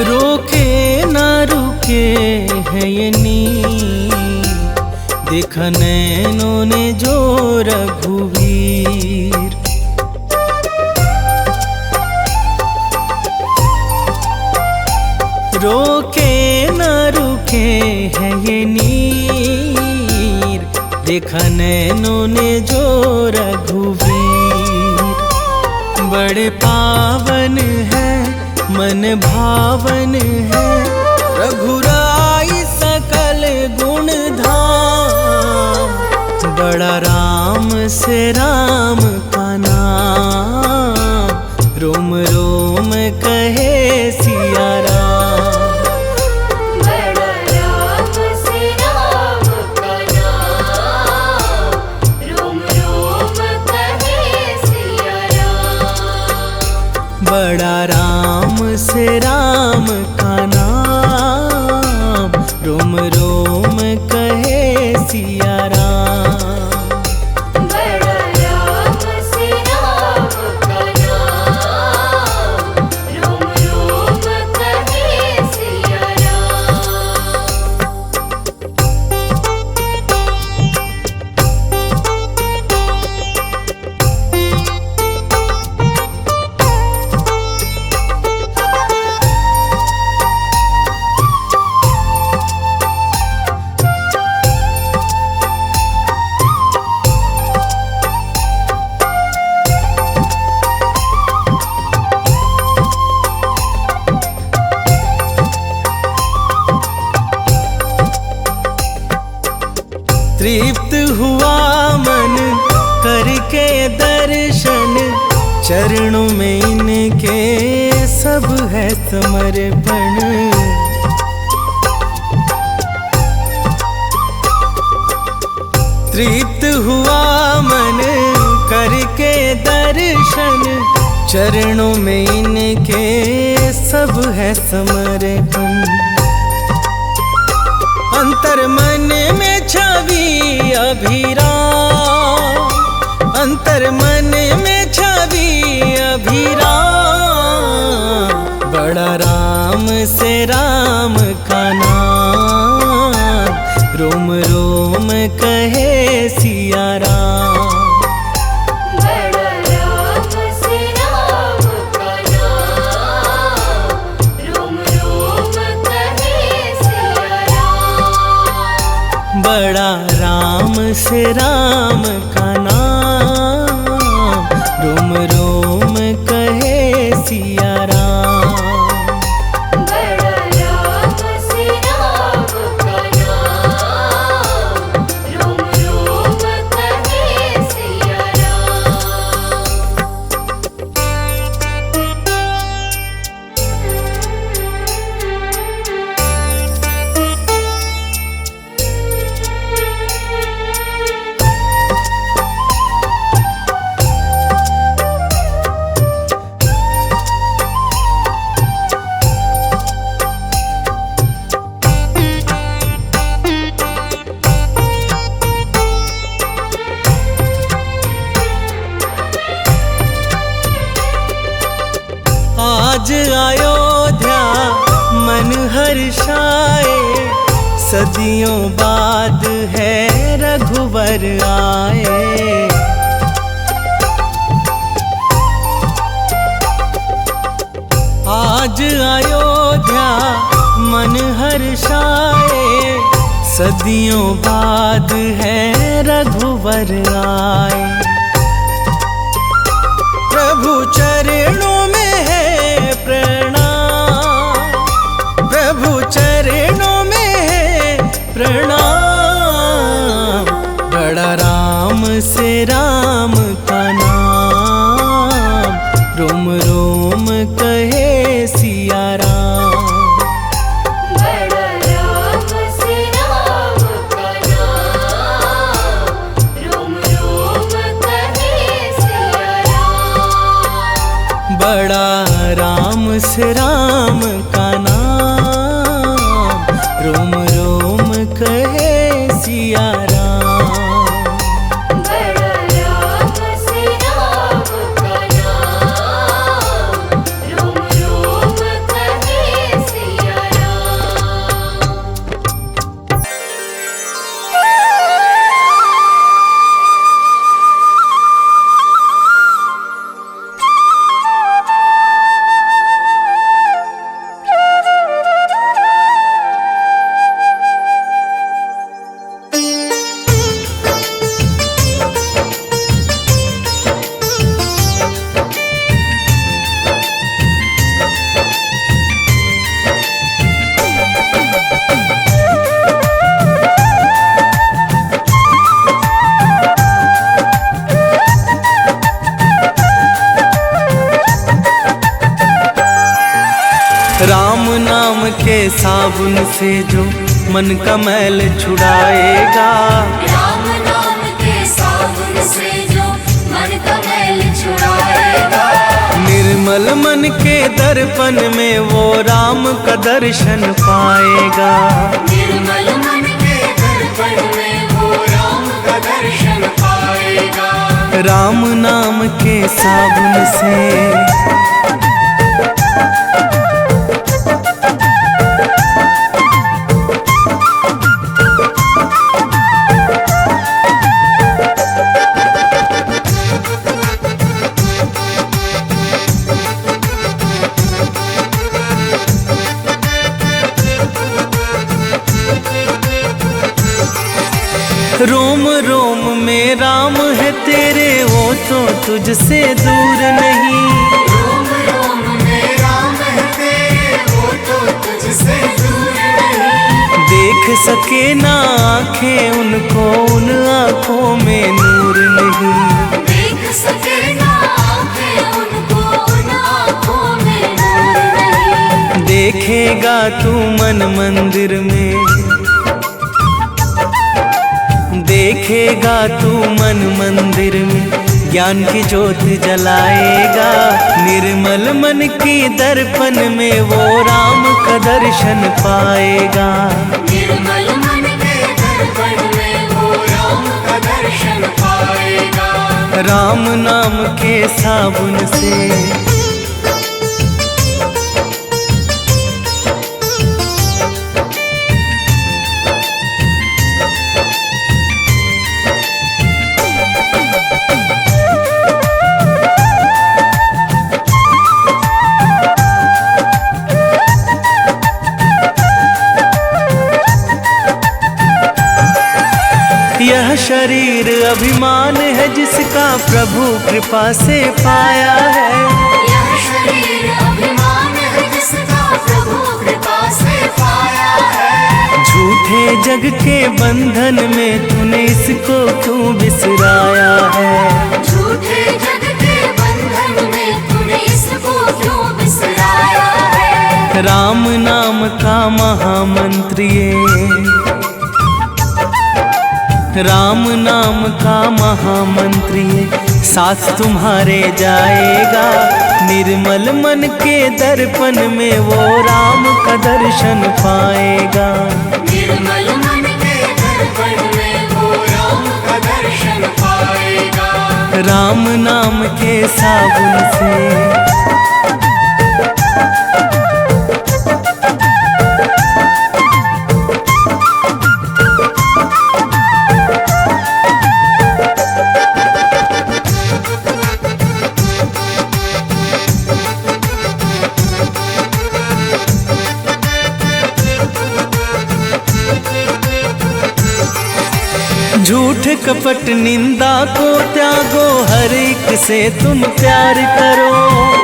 रोके ना रुके है ये नीर, देखा नैनों ने जो रघुवीर। रोके ना रुके है ये नीर, देखा नैनों ने जो रघुवीर। बड़े पावन है मन भावन है, रघुराई सकल गुण धाम। बड़ा राम से राम का नाम, रोम रोम कहे सिया राम। बड़ा राम से राम का नाम, रोम रोम कहे सिया राम। बड़ा राम से राम का नाम, रोम रोम कहे सिया राम। बड़ा राम से राम का नाम, रोम रोम कहे सिया राम। तृप्त हुआ मन करके दर्शन, चरणों में इनके सब है समर्पण। तृप्त हुआ मन करके दर्शन, चरणों में इनके सब है समर्पण। अंतर मन में छवि अभिराम, अंतर मन में छवि अभिराम। बड़ा राम से राम का नाम, रोम रोम कहे सिया राम। बड़ा राम से राम का नाम, रोम रोम कहे सिया राम। बड़ा राम से राम का नाम, रोम रोम कहे सिया राम। बड़ा राम से राम का नाम, रोम रोम कहे सिया आज अयोध्या मन हर्षाए, सदियों बाद है रघुवर आए। आज अयोध्या मन हर्षाए, सदियों बाद है रघुवर आए। प्रभु चरणों में है प्रणाम, प्रभु चरणों में है प्रणाम। बड़ा राम से राम का नाम, रोम रोम कहे सिया राम। बड़ा राम से राम का नाम, रोम रोम कहे सिया राम। बड़ा राम से राम का नाम, रोम रोम कहे सिया राम। बड़ा राम से राम का नाम, रोम रोम कहे सिया नाम के साबुन से जो मन का मैल छुड़ाएगा, राम नाम के साबुन से जो मन का मैल छुड़ाएगा। निर्मल मन के दर्पण में वो राम का दर्शन पाएगा। निर्मल मन के दर्पण में वो राम का दर्शन पाएगा। राम नाम के साबुन से रोम रोम में राम है तेरे, वो तो तुझसे दूर नहीं। रोम रोम में राम है तेरे, वो तो तुझसे दूर नहीं। देख सके ना आँखें उनको, उन आँखों में नूर नहीं। देख सके ना आँखें उनको, उन आँखों में नूर नहीं। देखेगा तू मन मंदिर में, देखेगा तू मन मंदिर में, ज्ञान की ज्योत जलाएगा। निर्मल मन की दर्पण में वो राम का दर्शन पाएगा। निर्मल मन के दर्पण में वो राम का दर्शन पाएगा। राम नाम के साबुन से यह शरीर अभिमान है जिसका प्रभु कृपा से पाया है। यह शरीर अभिमान है जिसका प्रभु कृपा से पाया है। झूठे जग के बंधन में तूने इसको क्यों बिसराया है। झूठे जग के बंधन में तूने इसको क्यों बिसराया है। राम नाम का महामंत्र ये, राम नाम का महामंत्र ये साथ तुम्हारे जाएगा। निर्मल मन के दर्पण में वो राम का दर्शन पाएगा। निर्मल मन के दर्पण में वो राम का दर्शन पाएगा। राम नाम के साबुन से झूठ कपट निंदा को त्यागो, हर एक से तुम प्यार करो।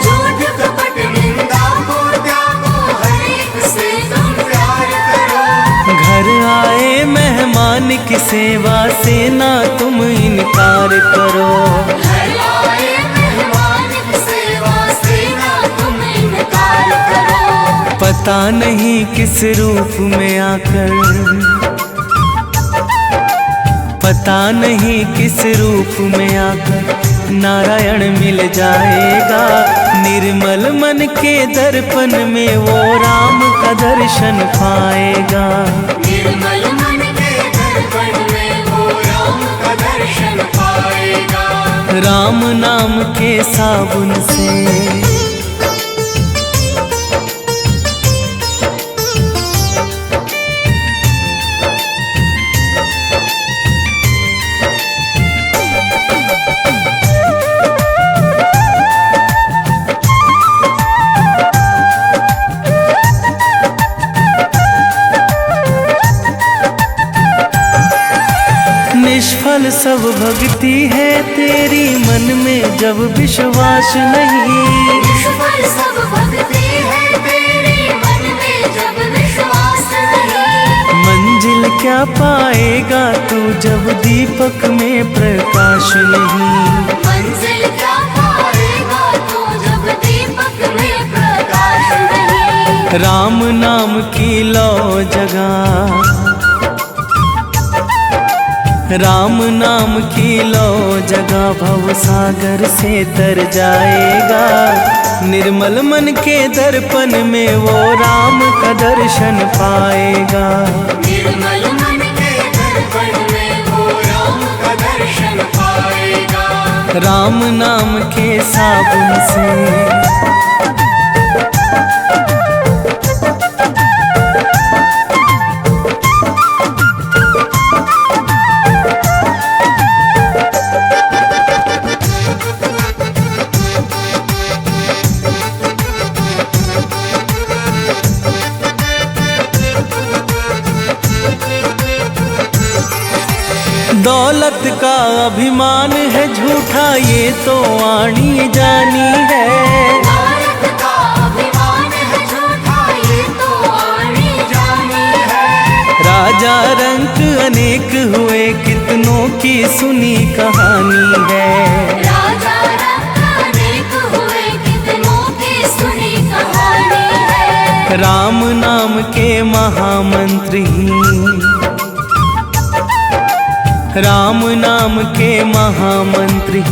झूठ कपट निंदा को त्यागो, हर एक से तुम प्यार करो। घर आए मेहमान की सेवा से ना तुम इनकार करो। घर आए मेहमान की सेवा से ना तुम इनकार करो। पता नहीं किस रूप में आकर, पता नहीं किस रूप में आकर नारायण मिल जाएगा। निर्मल मन के दर्पण में वो राम का दर्शन पाएगा। निर्मल मन के दर्पण में वो राम का दर्शन पाएगा। राम नाम के साबुन से निष्फल सब भक्ति है तेरी, मन में जब विश्वास नहीं। निष्फल सब भक्ति है तेरी, मन में जब विश्वास नहीं। मंजिल क्या पाएगा तू जब दीपक में प्रकाश नहीं। मंजिल क्या पाएगा तू जब दीपक में प्रकाश नहीं। राम नाम की लो जगह, राम नाम की लो जगह भव सागर से तर जाएगा। निर्मल मन के दर्पण में वो राम का दर्शन पाएगा। निर्मल मन के दर्पण में वो राम का दर्शन पाएगा। राम नाम के साबुन से दौलत का अभिमान है झूठा ये तो आनी जानी है। दौलत का अभिमान है झूठा ये तो आनी जानी है। राजा रंक अनेक हुए कितनों की सुनी कहानी है। राजा रंक अनेक हुए कितनों की सुनी कहानी है। राम नाम के महामंत्री, राम नाम के महामंत्री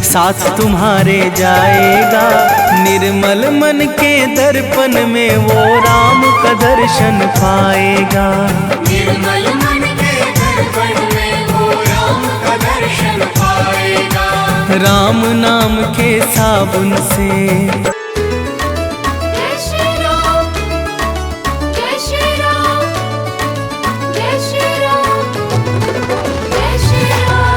साथ तुम्हारे जाएगा। निर्मल मन के दर्पण में वो राम का दर्शन पाएगा। निर्मल मन के दर्पण में वो राम का दर्शन पाएगा। राम नाम के साबुन से जय श्री राम, जय श्री राम, जय श्री राम, जय श्री राम।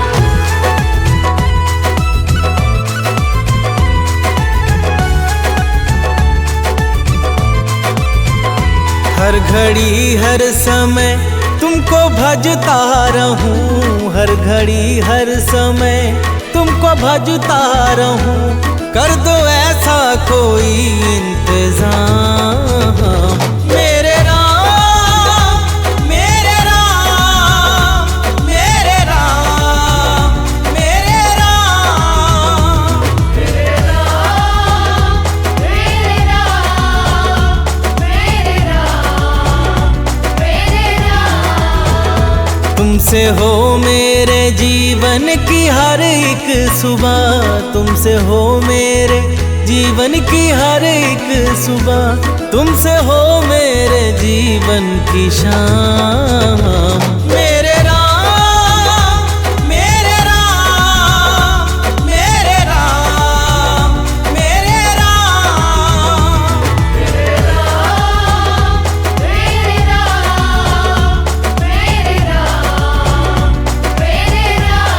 हर घड़ी हर समय तुमको भजता रहूं, हर घड़ी हर समय तुमको भजता रहूं। कर दो ऐसा कोई इंतजाम। मेरे राम, मेरे राम, मेरे राम, मेरे राम, मेरे राम, मेरे राम, मेरे राम, मेरे राम। तुमसे हो मेरे जीवन की हर एक सुबह, तुमसे हो मेरे जीवन की हर एक सुबह, तुमसे हो मेरे जीवन की शाम। मेरे राम, मेरे राम, मेरे राम, मेरे राम, मेरे राम, मेरे राम, मेरे राम, मेरे राम।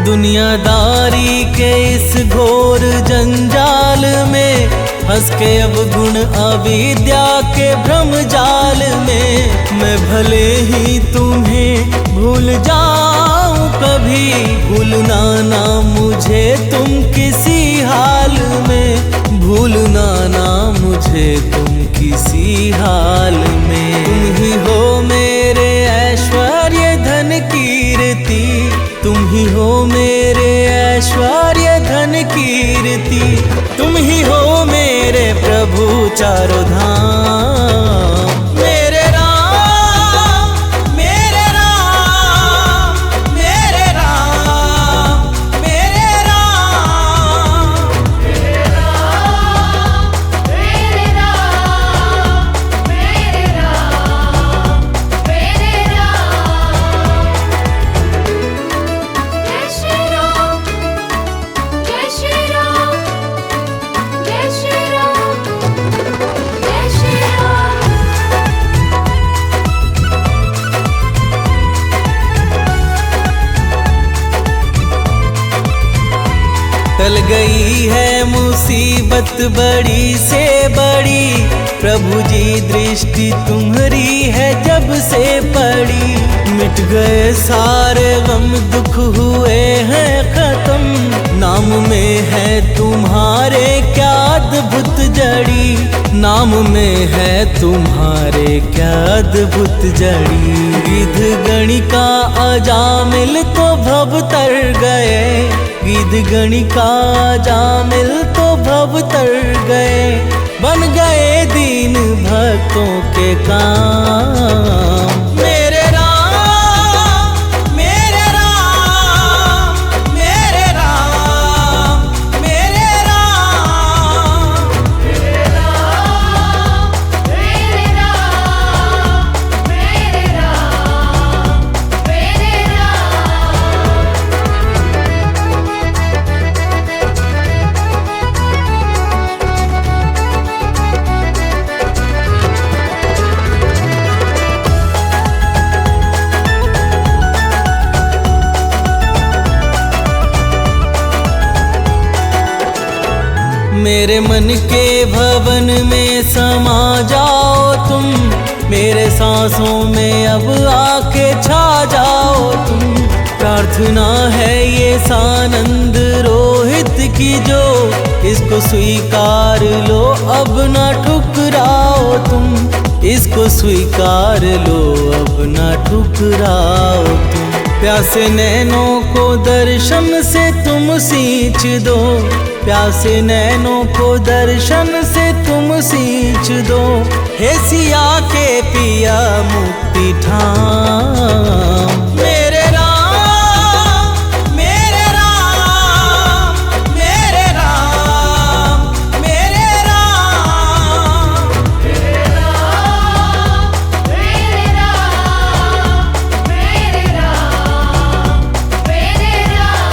दुनियादारी के इस घोर जंजाल में फंस के अब गुण अविद्या के भ्रम जाल में। मैं भले ही तुम्हें भूल जाऊं कभी, भूलना ना मुझे तुम किसी हाल में, भूलना ना मुझे तुम किसी हाल में। तुम ही हो मेरे ऐश्वर्य धन कीर्ति, तुम ही हो मेरे ऐश्वर्य धन कीर्ति, तुम ही हो मेरे प्रभु चारों धाम। मेरे राम, मेरे राम, मेरे राम, मेरे राम, मेरे राम, मेरे राम, मेरे राम, मेरे राम। जय श्री राम, जय श्री राम, जय श्री राम, जय श्री राम। टल गई है मुसीबत बड़ी से बड़ी, प्रभु जी दृष्टि तुम्हारी है जब से पड़ी। मिट गए सारे गम दुख हुए हैं खत्म, नाम में है नाम में है तुम्हारे क्या अद्भुत जड़ी। गिद्ध गणिका अजामिल तो भव तर गए, गिद्ध गणिका अजामिल तो भव तर गए। बन गए दीन भक्तों के काम। मेरे राम मेरे राम मेरे राम मेरे राम। मेरे राम मेरे राम मेरे राम मेरे मेरे मन के भवन में समा जाओ तुम, मेरे सांसों में अब आके छा जाओ तुम। प्रार्थना है ये सानंद रोहित की जो, इसको स्वीकार लो अब ना ठुकराओ तुम, इसको स्वीकार लो अब ना ठुकराओ तुम। प्यासे नैनों को दर्शन से तुम सींच दो, प्यासे नैनों को दर्शन से तुम सींच दो। हे सिया के पिया मुक्ति ठाम। मेरे राम मेरे राम मेरे राम मेरे राम। मेरे राम मेरे राम मेरे राम मेरे राम।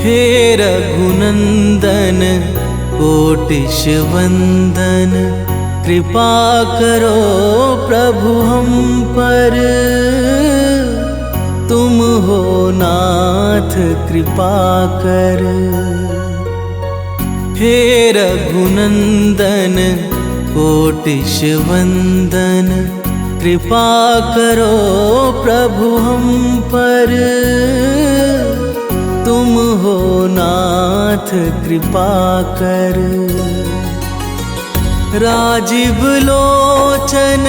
हे रघुनंदन कोटिश वंदन, कृपा करो प्रभु हम पर, तुम हो नाथ कृपा कर। हे रघुनंदन कोटिश वंदन, कृपा करो प्रभु हम पर, तुम हो नाथ कृपा कर। राजीव लोचन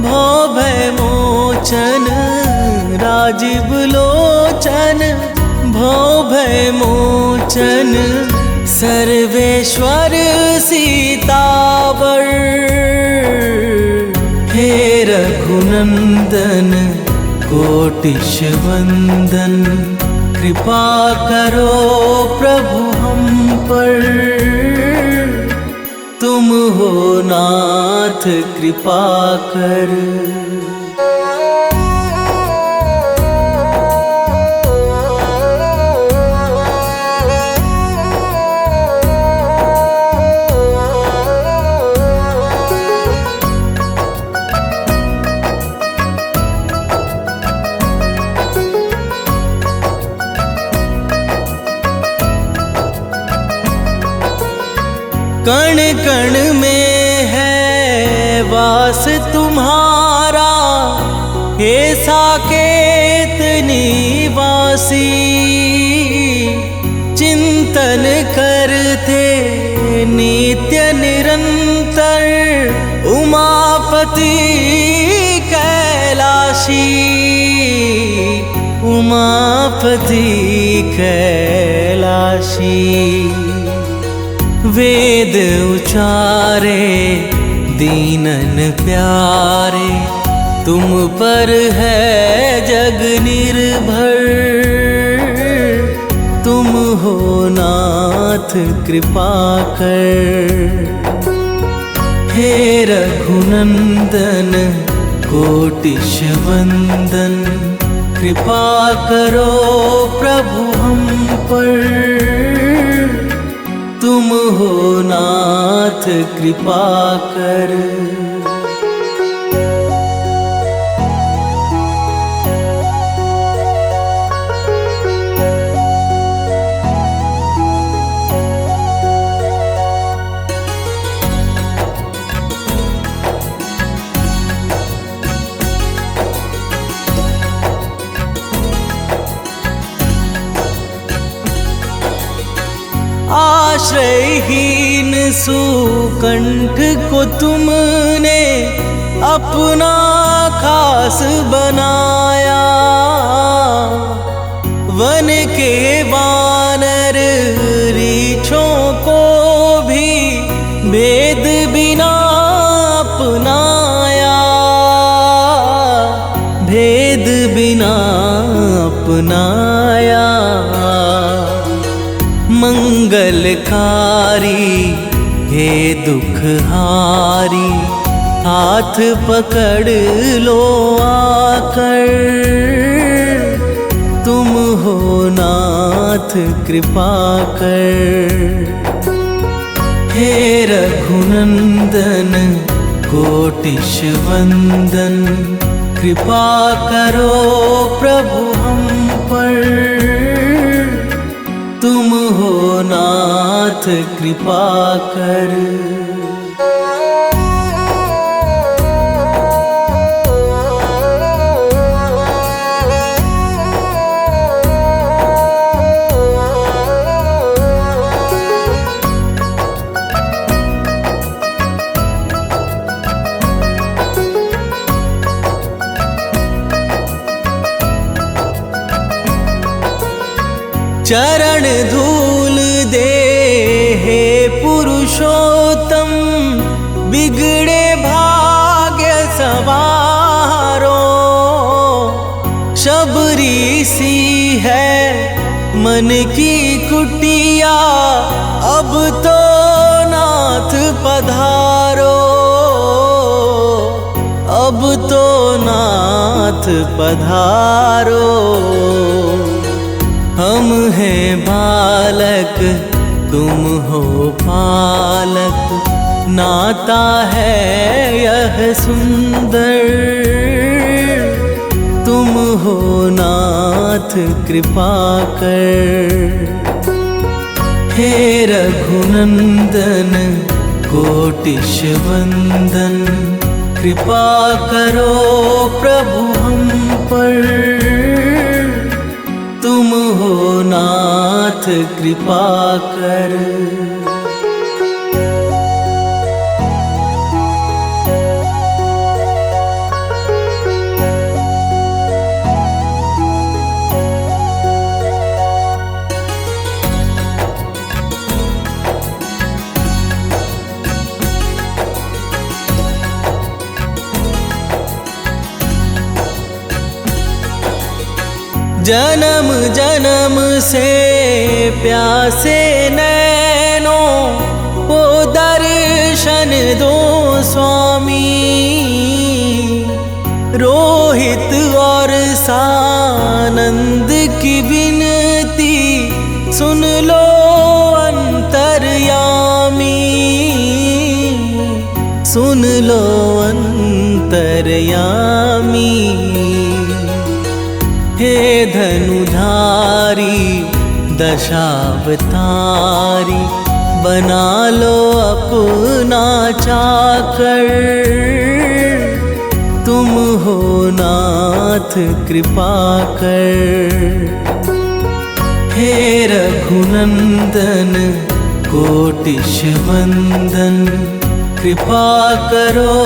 भव भय मोचन, राजीव लोचन भव भय मोचन, सर्वेश्वर सीतावर। हे रघुनंदन कोटिश वंदन, कृपा करो प्रभु हम पर, तुम हो नाथ कृपा कर। कण कण में है वास तुम्हारा, हे साकेत निवासी। चिंतन करते नित्य निरंतर, उमापति कैलाशी, उमापति कैलाशी। वेद उचारे दीनन प्यारे, तुम पर है जग निर्भर, तुम हो नाथ कृपा कर। हे रघुनंदन कोटिश वंदन, कृपा करो प्रभु हम पर, तुम हो नाथ कृपा कर। आश्रयहीन सुकंठ को तुमने अपना खास बनाया, वन के वानर रीछों को भी भेद बिना अपनाया, भेद बिना अपनाया। मंगलकारी हे दुखहारी, हाथ पकड़ लो आकर, तुम हो नाथ कृपा कर। हे रघुनंदन कोटिश वंदन, कृपा करो प्रभु हम पर, तुम हो नाथ कृपा कर। चरण धूल दे हे पुरुषोत्तम, बिगड़े भाग्य सवारो। शबरी सी है मन की कुटिया, अब तो नाथ पधारो, अब तो नाथ पधारो। हम है बालक तुम हो पालक, नाता है यह सुंदर। तुम हो नाथ कृपा कर। हे रघुनंदन कोटिश वंदन, कृपा करो प्रभु हम पर। तुम हो नाथ कृपा कर। जन्म जन्म से प्यासे नैनों को दर्शन दो स्वामी। रोहित और सानंद की विनती सुन लो अंतर्यामी। सुन लो अंतर्यामी। हे धनुधारी दशावतारी, बना लो अपना चाकर। तुम हो नाथ कृपा कर। हे रघुनंदन कोटिश वंदन, कृपा करो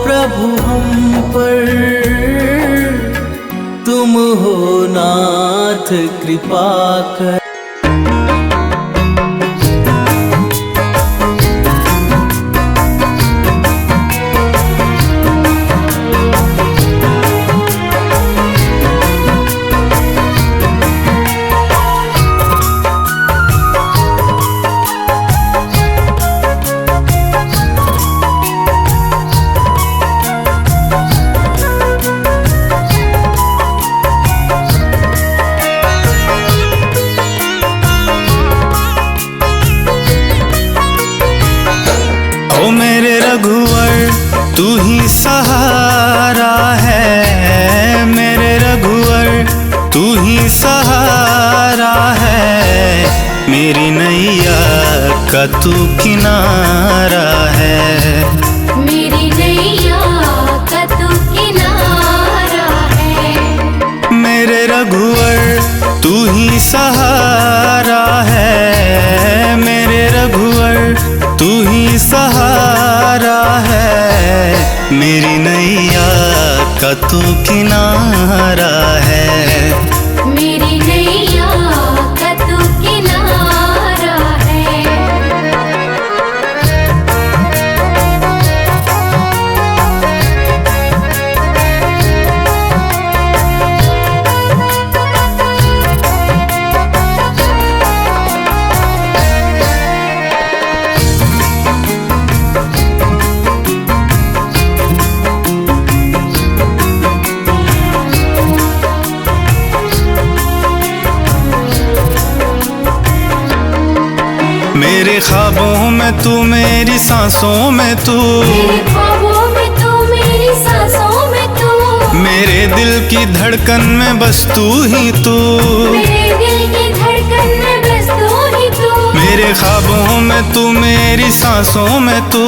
प्रभु हम पर। तुम हो नाथ कृपा कर। ओ मेरे रघुवर तू ही सहारा है। मेरे रघुवर तू ही सहारा है। मेरी नैया का तू किनारा है। मेरी नैया का तू किनारा है। मेरे रघुवर तू ही सहारा है। मेरे रघुवर तू ही सहारा है। मेरी नैया का तू किनारा है। मेरी नैया का तू किनारा है। मेरे ख्वाबों में तू, मेरी सांसों में तू। मेरे ख्वाबों में तू, मेरी सांसों में तू। मेरे दिल की धड़कन में बस तू ही तू। मेरे दिल की धड़कन में बस तू ही तू। मेरे ख्वाबों में तू, मेरी सांसों में तू।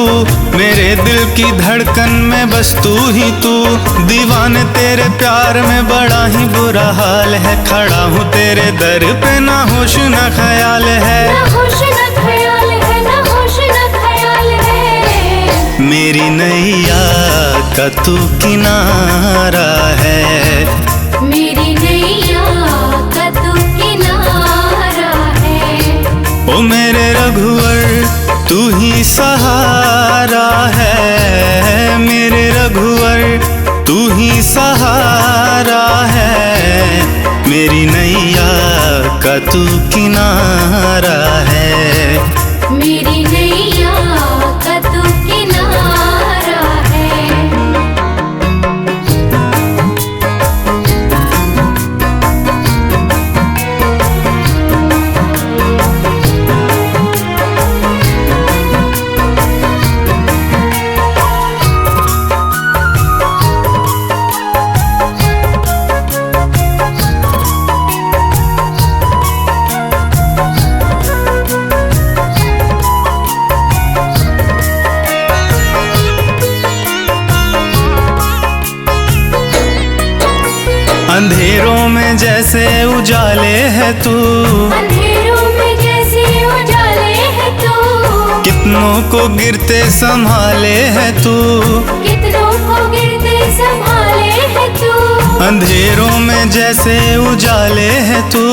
मेरे दिल की धड़कन में बस तू ही तू। दीवाने तेरे प्यार में बड़ा ही बुरा हाल है। खड़ा हूँ तेरे दर पे, ना होश ना ख्याल है। ना होश ना ख्याल है, ना होश ना ख्याल है। मेरी नैया का तू किनारा है। मेरी नैया का तू किनारा है। ओ मेरे रघुवर तू ही सहारा है। मेरे रघुवर तू ही सहारा है। मेरी नैया का तू किनारा है। मेरी नैया का तू किनारा है। में जैसे उजाले है तू, अंधेरों में जैसे उजाले है तू, कितनों को गिरते संभाले है तू, कितनों को गिरते संभाले है तू, अंधेरों में जैसे उजाले है तू,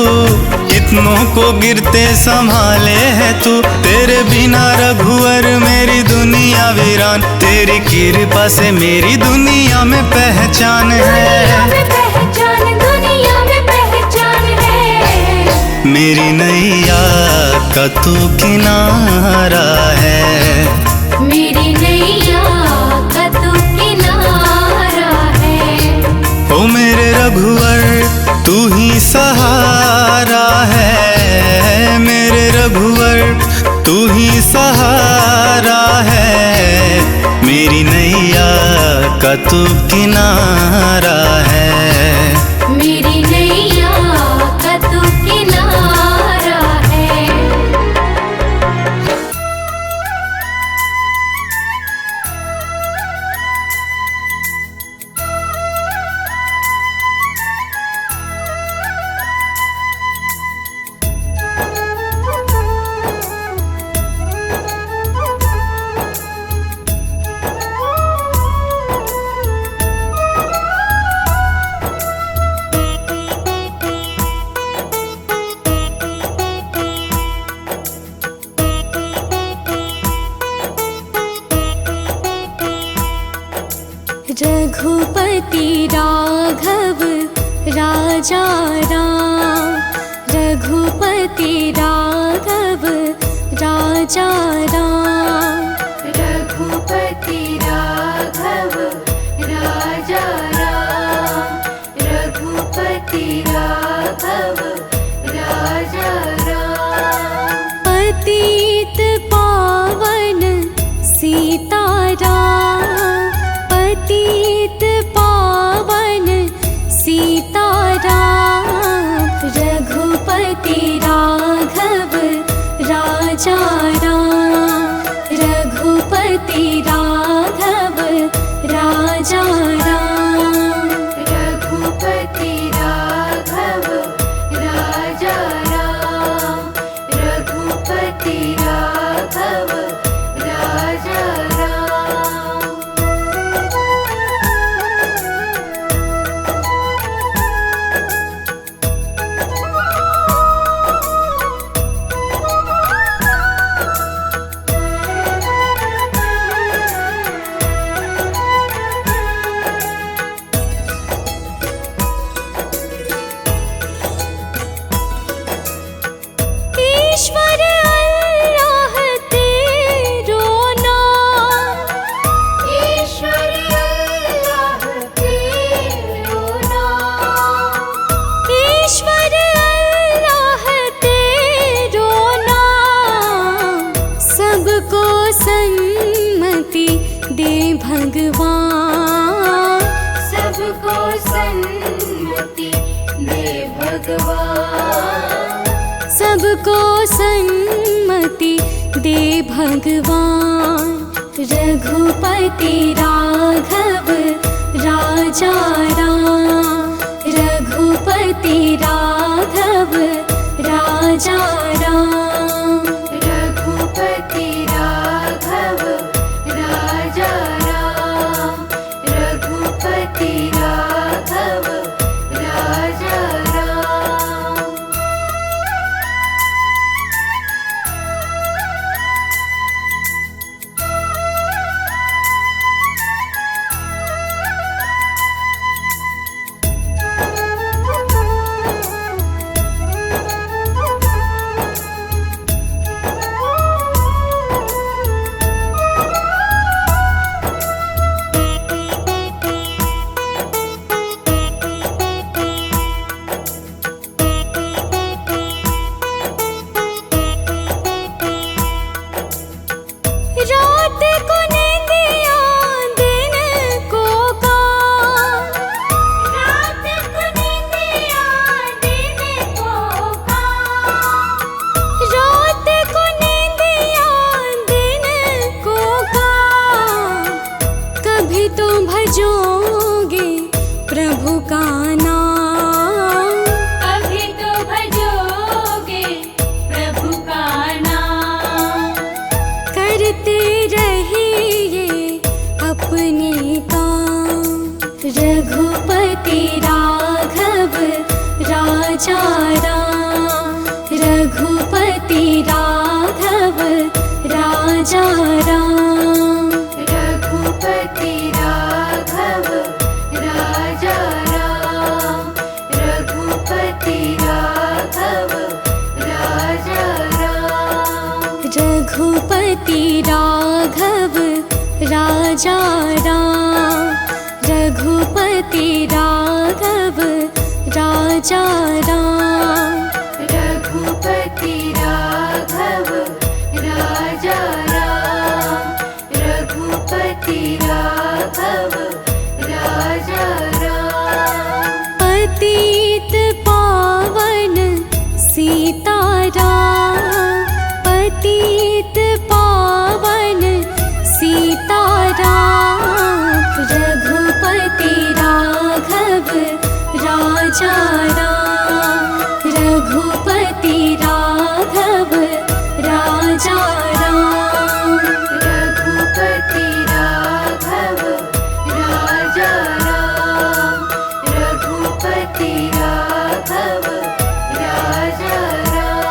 कितनों को गिरते संभाले है तू। तेरे बिना रघुवर मेरी दुनिया वीरान, तेरी कृपा से मेरी दुनिया में पहचान दुनिया है। में पहचान, दुनिया में पहचान है। मेरी नैया का तू किनारा है, मेरी नैया का तू किनारा है। ओ मेरे रघुवर तू ही सहारा है, मेरे रघुवर तू ही सहारा है, मेरी नैया का तू किनारा है। मेरी नैया का तू किनारा है। रघुपति राघव राजा राम, रघुपति राघव राजा राम, रघुपति राघव राजा राम, रघुपति राघव राजा राम। पतित पावन सीताराम, पतित पावन सीताराम, रघुपति राघव राजा राम, रघुपति राघव राजा राम, रघुपति राघव राजा राम, रघुपति राघव राजा राम। ईश्वर अल्लाह तेरो नाम, ईश्वर अल्लाह तेरो नाम, ईश्वर अल्लाह तेरो नाम। सबको सन्मति दे भगवान, सबको सन्मति दे भगवान, सबको सन्मति दे भगवान। रघुपति राघव राजा राम, रघुपति राघव राजा राम, रघुपति राघव राजा राम, रघुपति राघव राजा राम। रघुपति राघव राजा राम, रघुपति राघव राजा राम, रघुपति राघव राजा राम, रघुपति राघव राजा राम, रघुपति राघव राजा राम, रघुपति राघव राजा राम, रघुपति राघव राजा राम, रघुपति राघव राजा राम, पतित पावन सीताराम, पतित पावन सीताराम, रघुपति राघव राजा राम, रघुपति राघव राजा राम, रघुपति राघव राजा राम, रघुपति राघव राजा राम।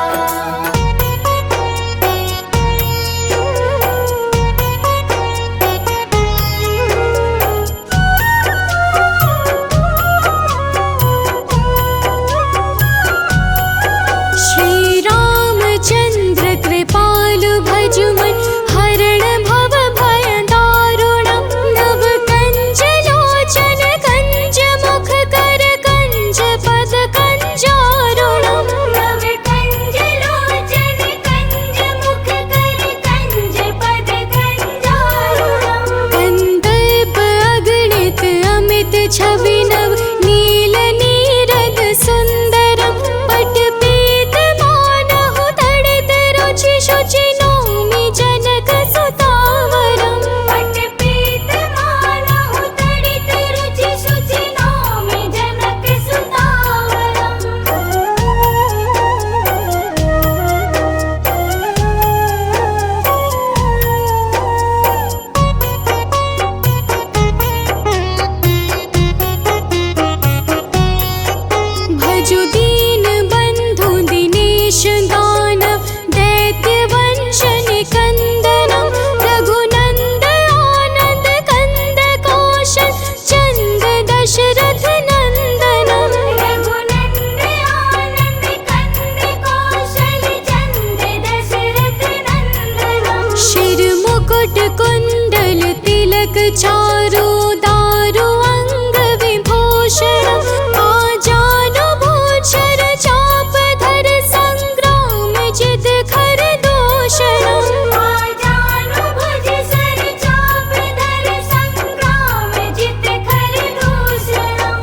श्री रामचंद्र कृपालु भजुमन हरण भव भय दारुणम, नव कंज लोचन कंज मुख कर कंज पद कंजारुणम, नव कंज लोचन कंज मुख कर कंज पद कंजारुणम, कंदर्प अगणित अमित छवि नव नील नीरद सुंदरम, पट पीत मानहु तड़ित रुचि शुचि नौमि जनक सुतावरम, पट पीत मानहु तड़ित रुचि शुचि नौमि जनक सुतावरम, भजु दीन बंधु दिनेश दानव दैत्य वंशन कंदनम, रघुनंद आनंद कंद कौशल चंद दशरथ नंदनम, रघुनंद आनंद कंद कौशल चंद दशरथ नंदनम, शिर मुकुट कुंडल तिलक चारु दारु अंग विभूषण, आजानु भूषण चाप धर संग्राम जित खर दूषण, आजानु भुज सर चाप धर संग्राम जित खर दूषणम,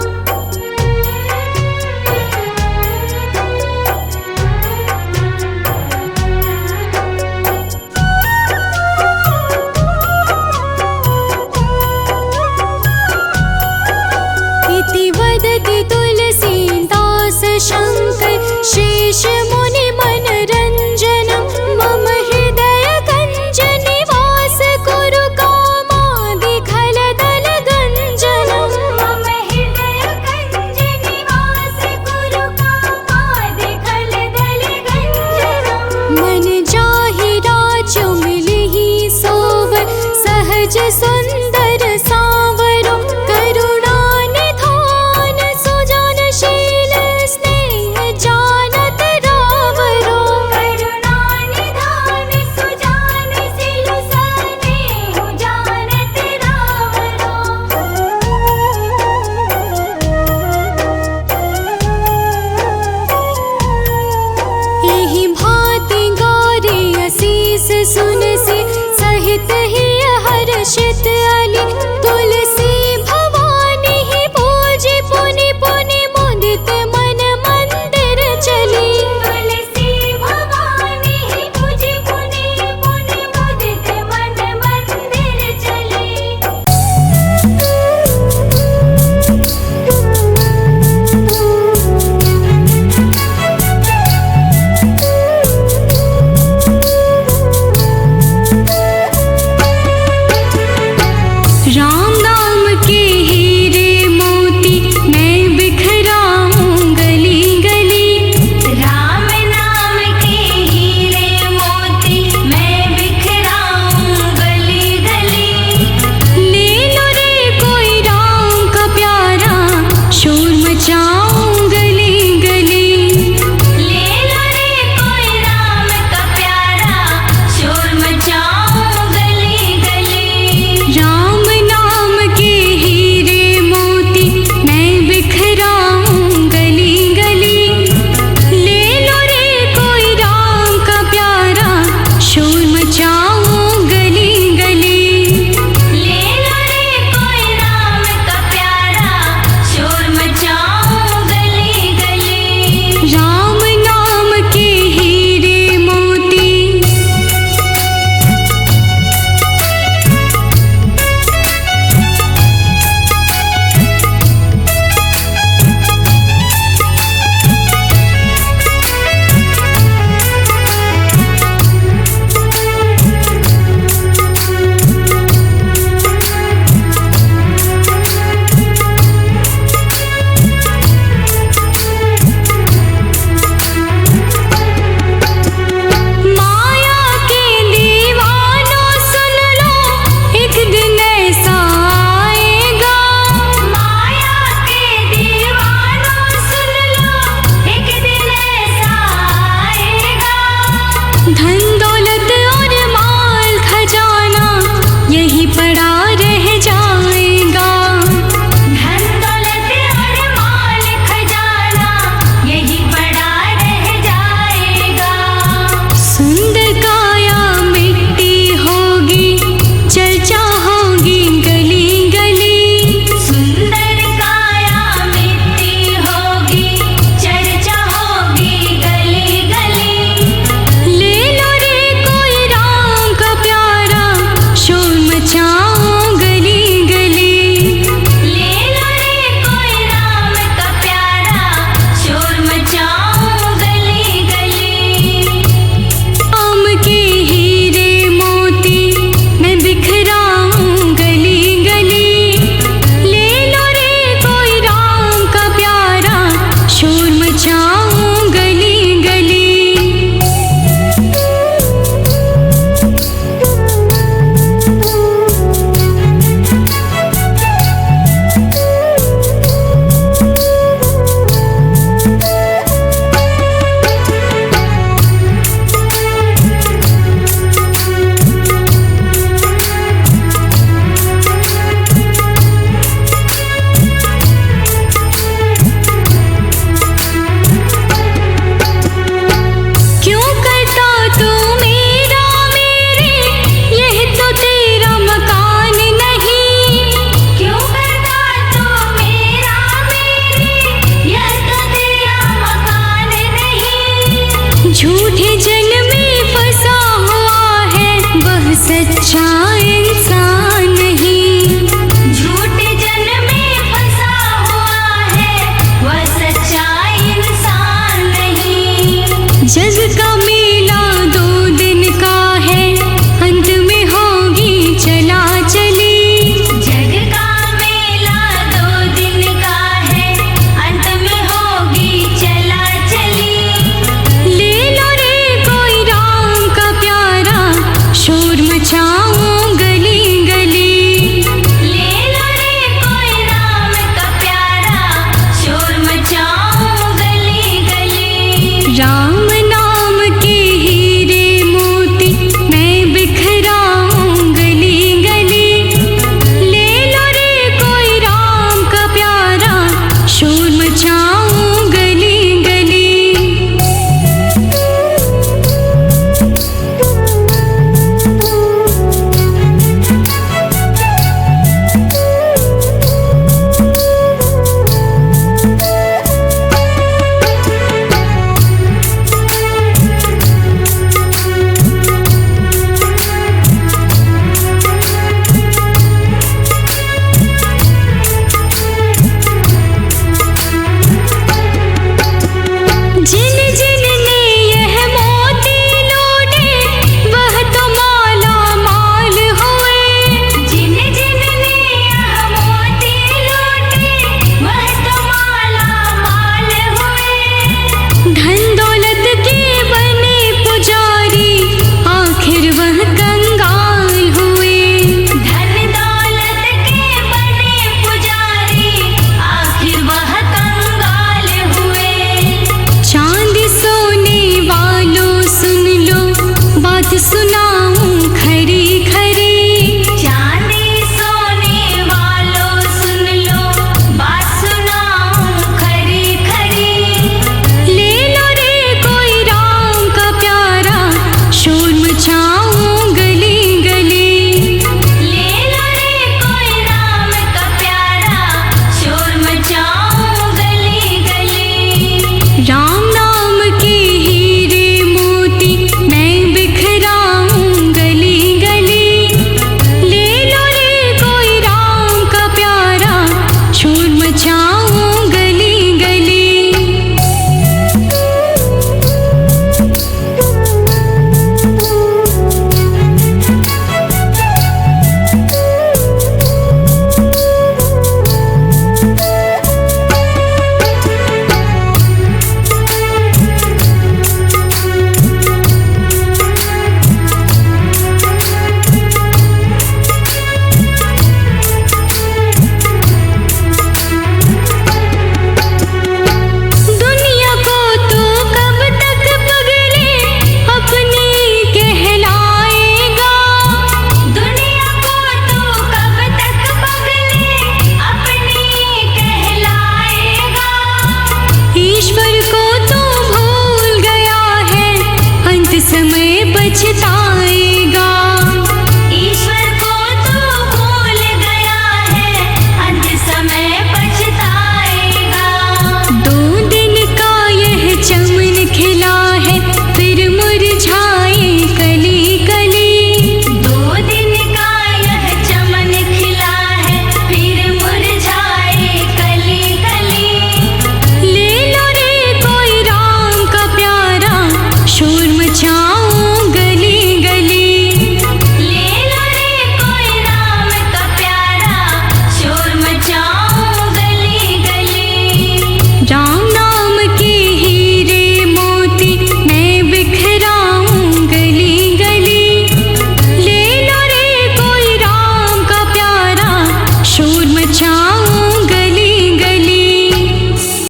इति वदति तुलसीदास शंकर शेष मुनि मनरंजनम, मम हृदय कंज निवास कुरु कामादि खलदल गंजनम, मम हृदय कंज निवास कुरु कामादि खलदल गंजनम, मन जाहि राजु मिलिहि सोवर सहज सुंदर सांवरो, करुणा निधान सुजनशील स्नेह जानत रावरो, करुणा निधान सुजानशील स्नेह जानत रावरो, एहि भांति गौरी असीस सुनसी सहित ही हर्षित